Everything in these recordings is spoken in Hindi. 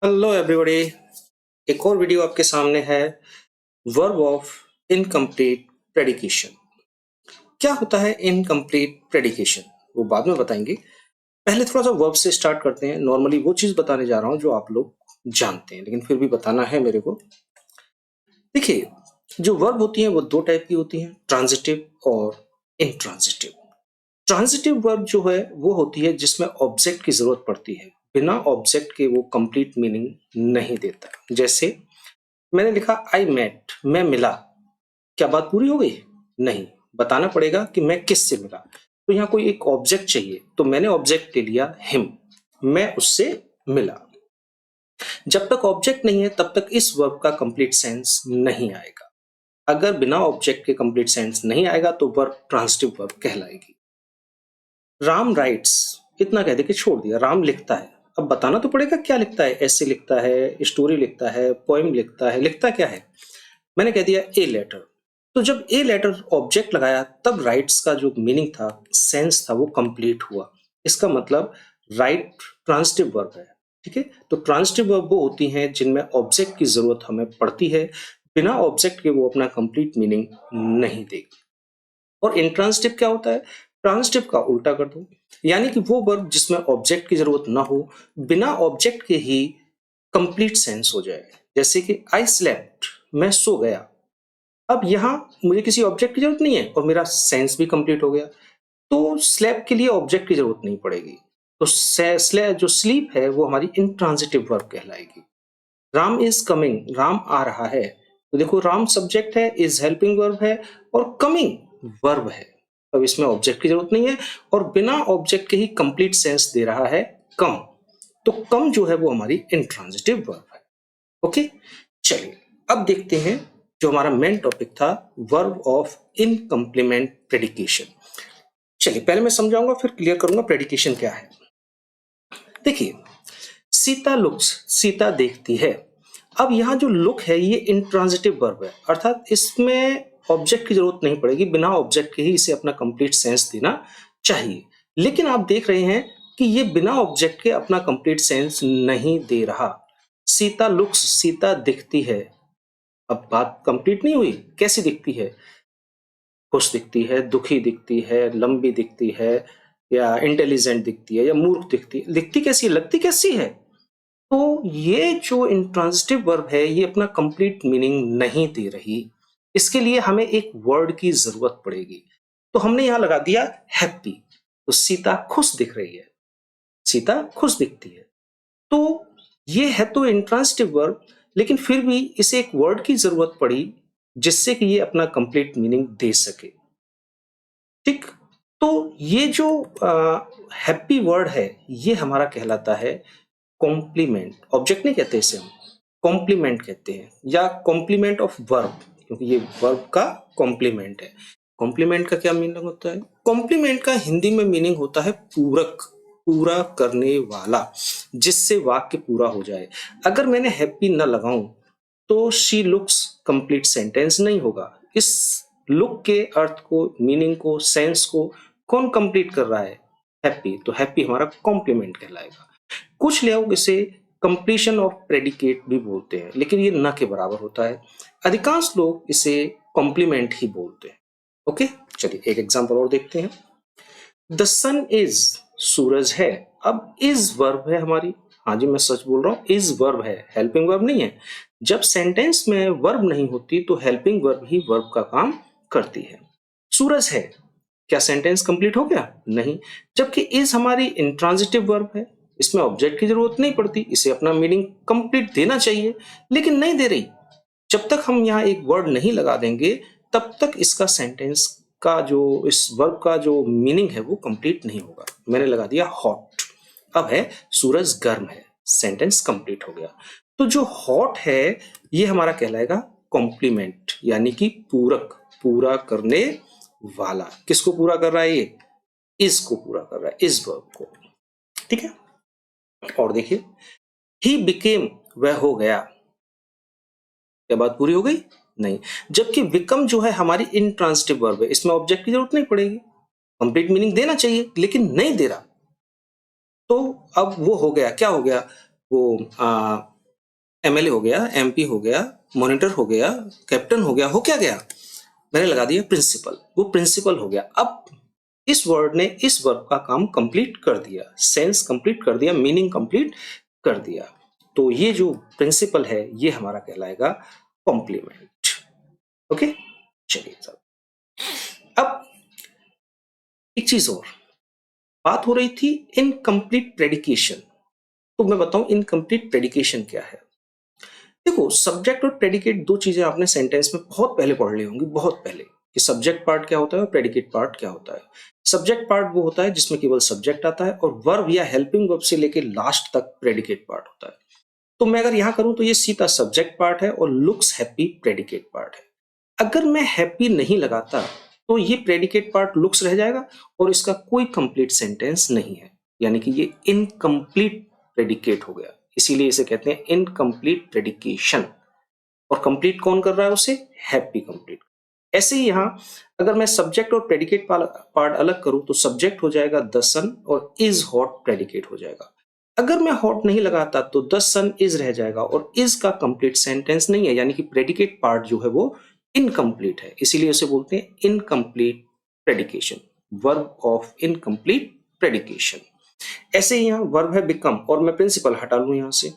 Hello everybody. एक और वीडियो आपके सामने है। Verb of incomplete predication. क्या होता है इनकम्प्लीट प्रेडिकेशन, वो बाद में बताएंगे। पहले थोड़ा सा वर्ब से स्टार्ट करते हैं। नॉर्मली वो चीज बताने जा रहा हूं जो आप लोग जानते हैं, लेकिन फिर भी बताना है मेरे को। देखिए, जो वर्ब होती हैं वो दो टाइप की होती हैं, ट्रांजिटिव और इनट्रांजिटिव। ट्रांजिटिव वर्ब जो है वो होती है जिसमें ऑब्जेक्ट की जरूरत पड़ती है। बिना ऑब्जेक्ट के वो कंप्लीट मीनिंग नहीं देता। जैसे मैंने लिखा आई मेट, मैं मिला। क्या बात पूरी हो गई? नहीं, बताना पड़ेगा कि मैं किससे मिला। तो यहाँ कोई एक ऑब्जेक्ट चाहिए, तो मैंने ऑब्जेक्ट ले लिया हिम, मैं उससे मिला। जब तक ऑब्जेक्ट नहीं है तब तक इस वर्ब का कंप्लीट सेंस नहीं आएगा। अगर बिना ऑब्जेक्ट के कंप्लीट सेंस नहीं आएगा तो वर्ब ट्रांजिटिव वर्ब कहलाएगी। राम राइट्स, इतना कह दे के छोड़ दिया। राम लिखता है, अब बताना तो पड़ेगा क्या लिखता है। ऐसे लिखता है, स्टोरी लिखता है, पोएम लिखता है, लिखता क्या है। मैंने कह दिया ए लेटर। तो जब ए लेटर ऑब्जेक्ट लगाया तब राइट्स का जो मीनिंग था, सेंस था, वो कंप्लीट हुआ। इसका मतलब राइट ट्रांजिटिव वर्ब है। ठीक है, तो ट्रांजिटिव वर्ब वो होती हैं जिनमें ऑब्जेक्ट की जरूरत हमें पड़ती है। बिना ऑब्जेक्ट के वो अपना कंप्लीट मीनिंग नहीं देगी। और इंट्रांजिटिव क्या होता है? ट्रांजिटिव का उल्टा कर दो, यानी कि वो वर्ब जिसमें ऑब्जेक्ट की जरूरत ना हो, बिना ऑब्जेक्ट के ही कंप्लीट सेंस हो जाए। जैसे कि आई स्लेप्ट, मैं सो गया। अब यहाँ मुझे किसी ऑब्जेक्ट की जरूरत नहीं है और मेरा सेंस भी कंप्लीट हो गया, तो स्लेप के लिए ऑब्जेक्ट की जरूरत नहीं पड़ेगी। तो जो स्लीप है वो हमारी इंट्रांजिटिव वर्ब कहलाएगी। राम इज कमिंग, राम आ रहा है। तो देखो, राम सब्जेक्ट है, इज हेल्पिंग वर्ब है और कमिंग वर्ब है। अब इसमें ऑब्जेक्ट की जरूरत नहीं है और बिना ऑब्जेक्ट के ही कंप्लीट सेंस दे रहा है कम। तो कम जो है वो हमारी इंट्रांजिटिव वर्ब है। ओके, चलिए अब देखते हैं जो हमारा मेन टॉपिक था, वर्ब ऑफ इनकम्प्लीमेंट प्रेडिकेशन। चलिए पहले मैं समझाऊंगा फिर क्लियर करूंगा प्रेडिकेशन क्या है। देखिए, सीता लुक्स, सीता देखती है। अब यहाँ जो लुक है ये इंट्रांजिटिव वर्ब है, अर्थात इसमें ऑब्जेक्ट की जरूरत नहीं पड़ेगी। बिना ऑब्जेक्ट के ही इसे अपना कंप्लीट सेंस देना चाहिए। लेकिन आप देख रहे हैं कि ये बिना ऑब्जेक्ट के अपना कंप्लीट सेंस नहीं दे रहा। सीता लुक्स, सीता दिखती है। अब बात कंप्लीट नहीं हुई। कैसी दिखती है? खुश दिखती है, दुखी दिखती है, लंबी दिखती है, या इंटेलिजेंट दिखती है, या मूर्ख दिखती है। दिखती कैसी है, लगती कैसी है? तो ये जो इंट्रांजिटिव वर्ब है ये अपना कंप्लीट मीनिंग नहीं दे रही। इसके लिए हमें एक वर्ड की जरूरत पड़ेगी। तो हमने यहां लगा दिया हैप्पी। तो सीता खुश दिख रही है, सीता खुश दिखती है। तो ये है तो इंट्रांजिटिव वर्ब, लेकिन फिर भी इसे एक वर्ड की जरूरत पड़ी जिससे कि ये अपना कंप्लीट मीनिंग दे सके। ठीक, तो ये जो हैप्पी वर्ड है ये हमारा कहलाता है कॉम्प्लीमेंट। ऑब्जेक्ट नहीं कहते इसे, हम कॉम्प्लीमेंट कहते हैं, या कॉम्प्लीमेंट ऑफ वर्ब, क्योंकि ये वर्ब का कॉम्प्लीमेंट है। कॉम्प्लीमेंट का क्या मीनिंग होता है? कॉम्प्लीमेंट का हिंदी में मीनिंग होता है पूरक, पूरा करने वाला, जिससे वाक्य पूरा हो जाए। अगर मैंने हैप्पी न लगाऊं तो शी लुक्स कंप्लीट सेंटेंस नहीं होगा। इस लुक के अर्थ को, मीनिंग को, सेंस को कौन कंप्लीट कर रहा है? हैप्पी। तो हैप्पी हमारा कॉम्प्लीमेंट कहलाएगा। कुछ लोग इसे कंप्लीशन ऑफ प्रेडिकेट भी बोलते हैं, लेकिन ये न के बराबर होता है। अधिकांश लोग इसे कॉम्प्लीमेंट ही बोलते हैं। ओके, चलिए एक एग्जांपल और देखते हैं। द सन इज, सूरज है। अब इज वर्ब है हमारी। हाँ जी, मैं सच बोल रहा हूं, इज वर्ब है, हेल्पिंग वर्ब नहीं है। जब सेंटेंस में वर्ब नहीं होती तो हेल्पिंग वर्ब ही वर्ब का काम करती है। सूरज है, क्या सेंटेंस कंप्लीट हो गया? नहीं। जबकि इज हमारी इंट्रांजिटिव वर्ब है, इसमें ऑब्जेक्ट की जरूरत नहीं पड़ती, इसे अपना मीनिंग कंप्लीट देना चाहिए, लेकिन नहीं दे रही। जब तक हम यहाँ एक वर्ड नहीं लगा देंगे तब तक इसका सेंटेंस का जो, इस वर्ब का जो मीनिंग है वो कंप्लीट नहीं होगा। मैंने लगा दिया हॉट। अब है सूरज गर्म है, सेंटेंस कंप्लीट हो गया। तो जो हॉट है ये हमारा कहलाएगा कॉम्प्लीमेंट, यानी कि पूरक, पूरा करने वाला। किसको पूरा कर रहा है? ये इस को पूरा कर रहा है, इस वर्ब को। ठीक है, और देखिए, ही बिकेम, वह हो गया। क्या बात पूरी हो गई? नहीं। जबकि बिकम जो है हमारी इंट्रांजिटिव वर्ब है, इसमें ऑब्जेक्ट की जरूरत नहीं पड़ेगी, कंप्लीट मीनिंग देना चाहिए, लेकिन नहीं दे रहा। तो अब वो हो गया, क्या हो गया? वो एमएलए हो गया, एमपी हो गया, मॉनिटर हो गया, कैप्टन हो गया, हो क्या गया? मैंने लगा दिया प्रिंसिपल, वो प्रिंसिपल हो गया। अब इस वर्ड ने इस वर्ब का काम कंप्लीट कर दिया, सेंस कंप्लीट कर दिया, मीनिंग कंप्लीट कर दिया। तो ये जो प्रिंसिपल है ये हमारा कहलाएगा कॉम्प्लीमेंट। ओके, चलिए साहब, अब एक चीज और, बात हो रही थी इनकम्प्लीट प्रेडिकेशन। तो मैं बताऊं इनकम्प्लीट प्रेडिकेशन क्या है। देखो, सब्जेक्ट और प्रेडिकेट दो चीजें आपने सेंटेंस में बहुत पहले पढ़ ली होंगी, बहुत पहले, कि सब्जेक्ट पार्ट क्या होता है और प्रेडिकेट पार्ट क्या होता है। सब्जेक्ट पार्ट वो होता है जिसमें केवल सब्जेक्ट आता है, और वर्ब या हेल्पिंग वर्ब से लेके लास्ट तक प्रेडिकेट पार्ट होता है। तो मैं अगर यहां करूं तो ये सीधा सब्जेक्ट पार्ट है और लुक्स हैप्पी प्रेडिकेट पार्ट है। अगर मैं हैप्पी नहीं लगाता तो ये प्रेडिकेट पार्ट लुक्स रह जाएगा और इसका कोई कंप्लीट सेंटेंस नहीं है, यानी कि ये इनकम्प्लीट प्रेडिकेट हो गया। इसीलिए इसे कहते हैं इनकम्प्लीट प्रेडिकेशन। और कंप्लीट कौन कर रहा है उसे? Happy complete. ऐसे ही यहां अगर मैं सब्जेक्ट और प्रेडिकेट पार्ट अलग करूं तो सब्जेक्ट हो जाएगा द सन और इज हॉट प्रेडिकेट हो जाएगा। अगर मैं हॉट नहीं लगाता तो द सन इज रह जाएगा और इज का कंप्लीट सेंटेंस नहीं है, यानी कि प्रेडिकेट पार्ट जो है वो इनकम्प्लीट है। इसीलिए उसे बोलते हैं इनकम्प्लीट प्रेडिकेशन, वर्ब ऑफ इनकम्प्लीट प्रेडिकेशन। ऐसे ही यहाँ वर्ब है बिकम, और मैं प्रिंसिपल हटा लूं यहां से,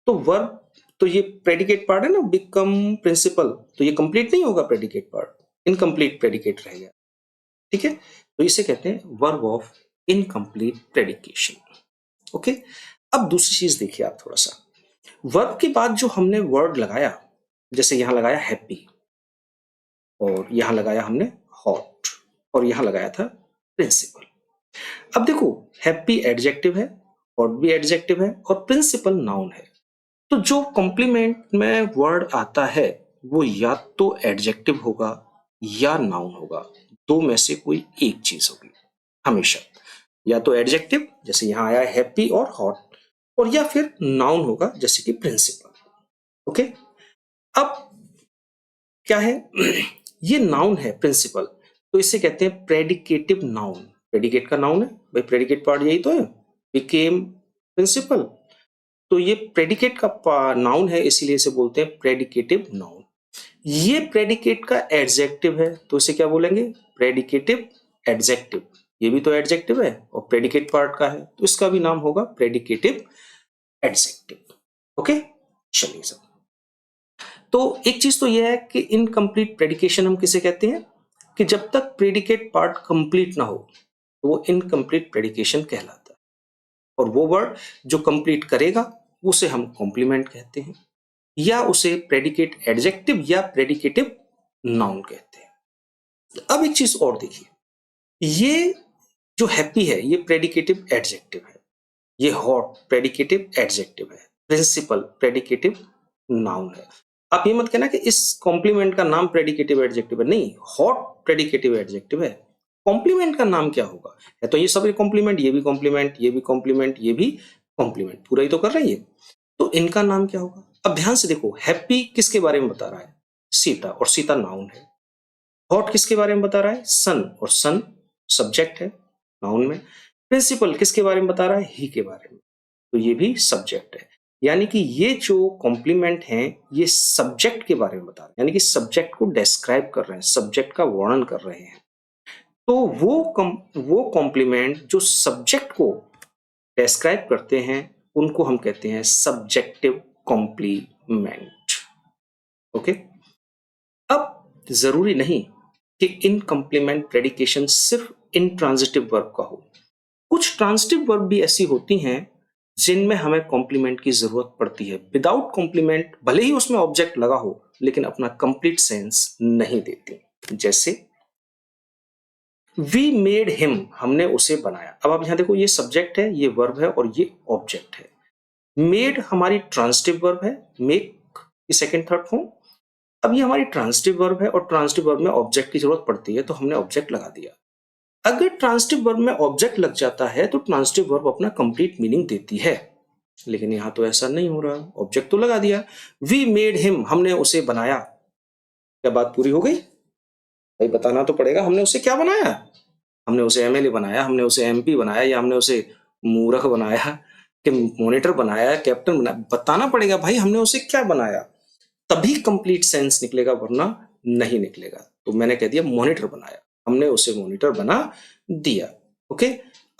तो वर्ब, तो ये प्रेडिकेट पार्ट है ना, बिकम प्रिंसिपल, तो ये कंप्लीट नहीं होगा, प्रेडिकेट पार्ट इनकम्प्लीट प्रेडिकेट रहेगा। ठीक है, तो इसे कहते हैं वर्ब ऑफ इनकम्प्लीट प्रेडिकेशन। ओके, अब दूसरी चीज देखिए आप थोड़ा सा, वर्ब के बाद जो हमने वर्ड लगाया, जैसे यहां लगाया हैप्पी, और यहां लगाया हमने हॉट, और यहां लगाया था प्रिंसिपल। अब देखो, हैप्पी एडजेक्टिव है, हॉट भी एडजेक्टिव है, और प्रिंसिपल नाउन है। तो जो कॉम्प्लीमेंट में वर्ड आता है वो या तो एडजेक्टिव होगा या नाउन होगा, दो में से कोई एक चीज होगी हमेशा। या तो एडजेक्टिव जैसे यहां आया हैप्पी और हॉट, और या फिर नाउन होगा जैसे कि प्रिंसिपल। ओके, अब क्या है ये नाउन है प्रिंसिपल, तो इसे कहते हैं प्रेडिकेटिव नाउन। प्रेडिकेट का नाउन है भाई, प्रेडिकेट पार्ट यही तो है, बिकेम प्रिंसिपल, तो ये प्रेडिकेट का नाउन है, इसीलिए इसे बोलते हैं प्रेडिकेटिव नाउन। ये प्रेडिकेट का एडजेक्टिव है, तो इसे क्या बोलेंगे? Predicative adjective. ये भी तो एडजेक्टिव है और प्रेडिकेट पार्ट का है, तो इसका भी नाम होगा प्रेडिकेटिव एडजेक्टिव। ओके, चलिए सब, तो एक चीज तो यह है कि इनकम्प्लीट प्रेडिकेशन हम किसे कहते हैं, कि जब तक प्रेडिकेट पार्ट कंप्लीट ना हो तो वो इनकम्प्लीट प्रेडिकेशन कहलाता है, और वो वर्ड जो कंप्लीट करेगा उसे हम कॉम्प्लीमेंट कहते हैं, या उसे प्रेडिकेट एडजेक्टिव या प्रेडिकेटिव नाउन कहते हैं। अब एक चीज और देखिए, ये जो हैप्पी है ये प्रेडिकेटिव एडजेक्टिव है, ये हॉट प्रेडिकेटिव एडजेक्टिव है, प्रिंसिपल प्रेडिकेटिव नाउन है। आप ये मत कहना कि इस कॉम्प्लीमेंट का नाम प्रेडिकेटिव एडजेक्टिव है, नहीं, हॉट प्रेडिकेटिव एडजेक्टिव है। कॉम्प्लीमेंट का नाम क्या होगा? है तो ये सब कॉम्प्लीमेंट, ये भी कॉम्प्लीमेंट, ये भी कॉम्प्लीमेंट, ये भी कॉम्प्लीमेंट, पूरा ही तो कर रही है, तो इनका नाम क्या होगा? अब ध्यान से देखो, हैप्पी किसके बारे में बता रहा है? सीता, और सीता नाउन है। हॉट किसके बारे में बता रहा है? सन, और सन सब्जेक्ट है नाउन में। प्रिंसिपल किसके बारे में बता रहा है? ही के बारे में, तो ये भी सब्जेक्ट है। यानी कि ये जो कॉम्प्लीमेंट हैं ये सब्जेक्ट के बारे में बता रहे हैं, यानी कि सब्जेक्ट को डिस्क्राइब कर रहे हैं, सब्जेक्ट का वर्णन कर रहे हैं। तो वो कॉम्प्लीमेंट जो सब्जेक्ट को डिस्क्राइब करते हैं उनको हम कहते हैं सब्जेक्टिव कॉम्प्लीमेंट। ओके, अब जरूरी नहीं कि इनकम्प्लीमेंट प्रेडिकेशन सिर्फ इंट्रांजिटिव वर्ब का हो, कुछ ट्रांजिटिव वर्ब भी ऐसी होती हैं जिनमें हमें कॉम्प्लीमेंट की जरूरत पड़ती है। विदाउट कॉम्प्लीमेंट भले ही उसमें ऑब्जेक्ट लगा हो लेकिन अपना कंप्लीट सेंस नहीं देती। जैसे वी मेड हिम, हमने उसे बनाया। अब आप यहां देखो, ये सब्जेक्ट है, ये वर्ब है, और ये ऑब्जेक्ट है। मेड हमारी ट्रांजिटिव वर्ब है, मेक की सेकंड थर्ड फॉर्म। अब ये हमारी ट्रांजिटिव वर्ब है और ट्रांजिटिव वर्ब में ऑब्जेक्ट की जरूरत पड़ती है, तो हमने ऑब्जेक्ट लगा दिया। अगर ट्रांजिटिव वर्ब में ऑब्जेक्ट लग जाता है तो ट्रांजिटिव वर्ब अपना कंप्लीट मीनिंग देती है, लेकिन यहां तो ऐसा नहीं हो रहा, ऑब्जेक्ट तो लगा दिया। वी मेड हिम, हमने उसे बनाया। क्या बात पूरी हो गई? भाई बताना तो पड़ेगा, हमने उसे क्या बनाया? हमने उसे एमएलए बनाया, हमने उसे एमपी बनाया, या हमने उसे मूर्ख बनाया? कि मॉनिटर बनाया, कैप्टन बनाया, बताना पड़ेगा भाई हमने उसे क्या बनाया, तभी कंप्लीट सेंस निकलेगा, वरना नहीं निकलेगा। तो मैंने कह दिया मॉनिटर बनाया, हमने उसे मॉनिटर बना दिया। ओके,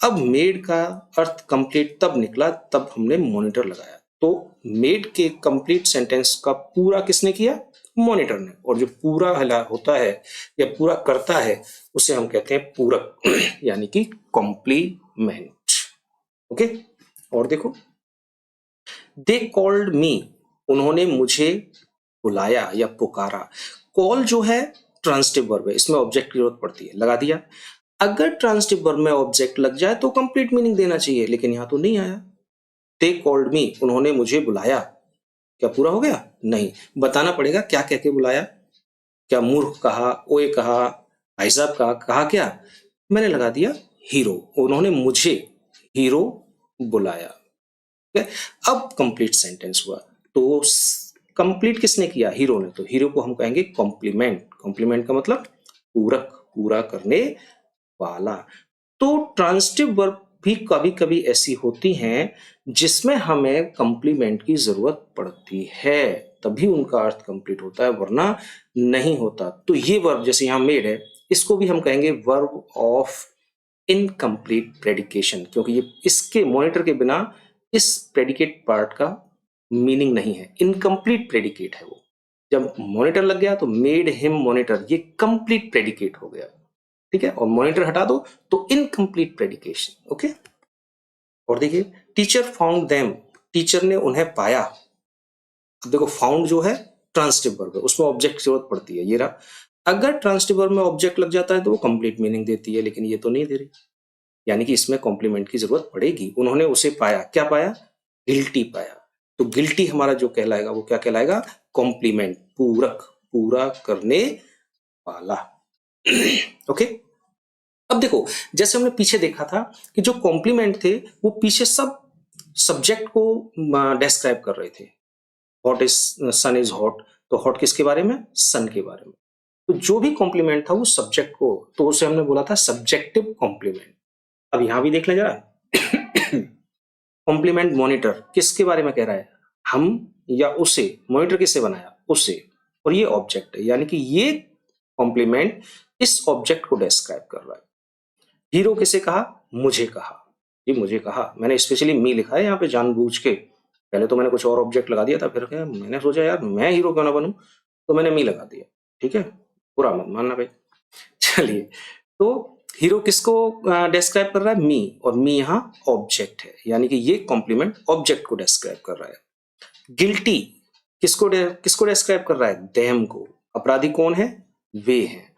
अब मेड का अर्थ कंप्लीट तब निकला तब हमने मॉनिटर लगाया। तो मेड के कंप्लीट सेंटेंस का पूरा किसने किया? मॉनिटर ने। और जो पूरा हला होता है या पूरा करता है उसे हम कहते हैं पूरक यानी कि कॉम्प्लीमेंट। ओके, और देखो, दे कॉल्ड मी, उन्होंने मुझे बुलाया या पुकारा। कॉल जो है ट्रांसिटिव वर्ब है, इसमें ऑब्जेक्ट की जरूरत पड़ती है, लगा दिया। अगर ट्रांसिटिव वर्ब में ऑब्जेक्ट लग जाए तो कंप्लीट मीनिंग देना चाहिए, लेकिन यहां तो नहीं आया। दे कॉल्ड मी, उन्होंने मुझे बुलाया, क्या पूरा हो गया? नहीं, बताना पड़ेगा क्या कह के बुलाया। क्या मूर्ख कहा, ओए कहा, भाई साहब कहा क्या? मैंने लगा दिया हीरो, उन्होंने मुझे हीरो बुलाया। ठीक है, अब कंप्लीट सेंटेंस हुआ। तो कंप्लीट किसने किया? हीरो ने। तो हीरो को हम कहेंगे कॉम्प्लीमेंट। कॉम्प्लीमेंट का मतलब पूरक, पूरा करने वाला। तो ट्रांसिटिव वर्ब भी कभी कभी ऐसी होती हैं जिसमें हमें कंप्लीमेंट की जरूरत पड़ती है, तभी उनका अर्थ कंप्लीट होता है, वरना नहीं होता। तो ये वर्ब जैसे यहां मेड है, इसको भी हम कहेंगे वर्ब ऑफ इनकम्प्लीट प्रेडिकेशन, क्योंकि ये इसके मॉनिटर के बिना इस प्रेडिकेट पार्ट का मीनिंग नहीं है, इनकम्प्लीट प्रेडिकेट है वो। जब मॉनिटर लग गया तो मेड हिम मॉनिटर, ये कंप्लीट प्रेडिकेट हो गया। ठीक है, और मॉनिटर हटा दो तो इनकम्प्लीट प्रेडिकेशन। ओके, और देखिए, टीचर फाउंड देम, टीचर ने उन्हें पाया। अब देखो, फाउंड जो है ट्रांसिटिव वर्ब है, उसमें ऑब्जेक्ट की जरूरत पड़ती है, ये रहा। अगर ट्रांसिटिव वर्ब में ऑब्जेक्ट लग जाता है तो वो कंप्लीट मीनिंग देती है, लेकिन ये तो नहीं दे रही, यानी कि इसमें कॉम्प्लीमेंट की जरूरत पड़ेगी। उन्होंने उसे पाया, क्या पाया? गिल्टी पाया। तो गिल्टी हमारा जो कहलाएगा वो क्या कहलाएगा? कॉम्प्लीमेंट, पूरक, पूरा करने वाला। ओके, अब देखो, जैसे हमने पीछे देखा था कि जो कॉम्प्लीमेंट थे वो पीछे सब सब्जेक्ट को डिस्क्राइब कर रहे थे। Hot is, sun is hot, तो हॉट किसके बारे में? सन के बारे में। तो जो भी कॉम्प्लीमेंट था वो सब्जेक्ट को, तो उसे हमने बोला था सब्जेक्टिव कॉम्प्लीमेंट। अब यहां भी देख ले जरा, कॉम्प्लीमेंट मॉनिटर किसके बारे में कह रहा है? हम या उसे? मॉनिटर किससे बनाया? उसे। और ये ऑब्जेक्ट है, यानी कि ये कॉम्प्लीमेंट इस ऑब्जेक्ट को डिस्क्राइब कर रहा है। हीरो किसे कहा? मुझे कहा। ये मुझे कहा, मैंने स्पेशली मी लिखा है यहाँ पे जानबूझ के। पहले तो मैंने कुछ और ऑब्जेक्ट लगा दिया था, फिर क्या मैंने सोचा यार मैं हीरो क्यों ना बनूं, तो मैंने मी लगा दिया। ठीक है, बुरा मत मानना भाई। चलिए, तो हीरो किसको डिस्क्राइब कर रहा है? मी, और मी यहाँ ऑब्जेक्ट है, यानी कि ये कॉम्प्लीमेंट ऑब्जेक्ट को डिस्क्राइब कर रहा है। गिल्टी किसको डिस्क्राइब कर रहा है? देम को। अपराधी कौन है? वे हैं।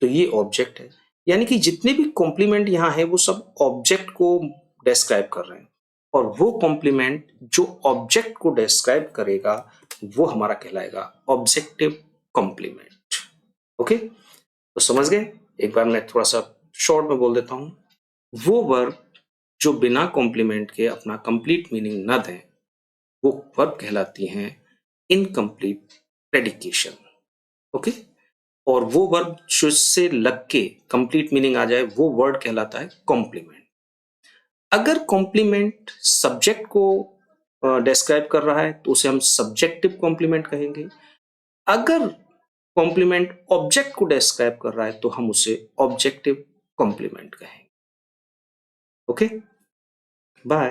तो ये ऑब्जेक्ट है, यानी कि जितने भी कॉम्प्लीमेंट यहाँ है वो सब ऑब्जेक्ट को डिस्क्राइब कर रहे हैं, और वो कॉम्प्लीमेंट जो ऑब्जेक्ट को डिस्क्राइब करेगा वो हमारा कहलाएगा ऑब्जेक्टिव कॉम्प्लीमेंट। ओके, तो समझ गए? एक बार मैं थोड़ा सा शॉर्ट में बोल देता हूं। वो वर्ब जो बिना कॉम्प्लीमेंट के अपना कंप्लीट मीनिंग न दें वो वर्ब कहलाती हैं इनकम्प्लीट प्रेडिकेशन। ओके, और वो वर्ब जिससे लग के कंप्लीट मीनिंग आ जाए वो वर्ड कहलाता है कॉम्प्लीमेंट। अगर कॉम्प्लीमेंट सब्जेक्ट को डिस्क्राइब कर रहा है तो उसे हम सब्जेक्टिव कॉम्प्लीमेंट कहेंगे। अगर कॉम्प्लीमेंट ऑब्जेक्ट को डिस्क्राइब कर रहा है तो हम उसे ऑब्जेक्टिव कॉम्प्लीमेंट कहेंगे। Okay, bye.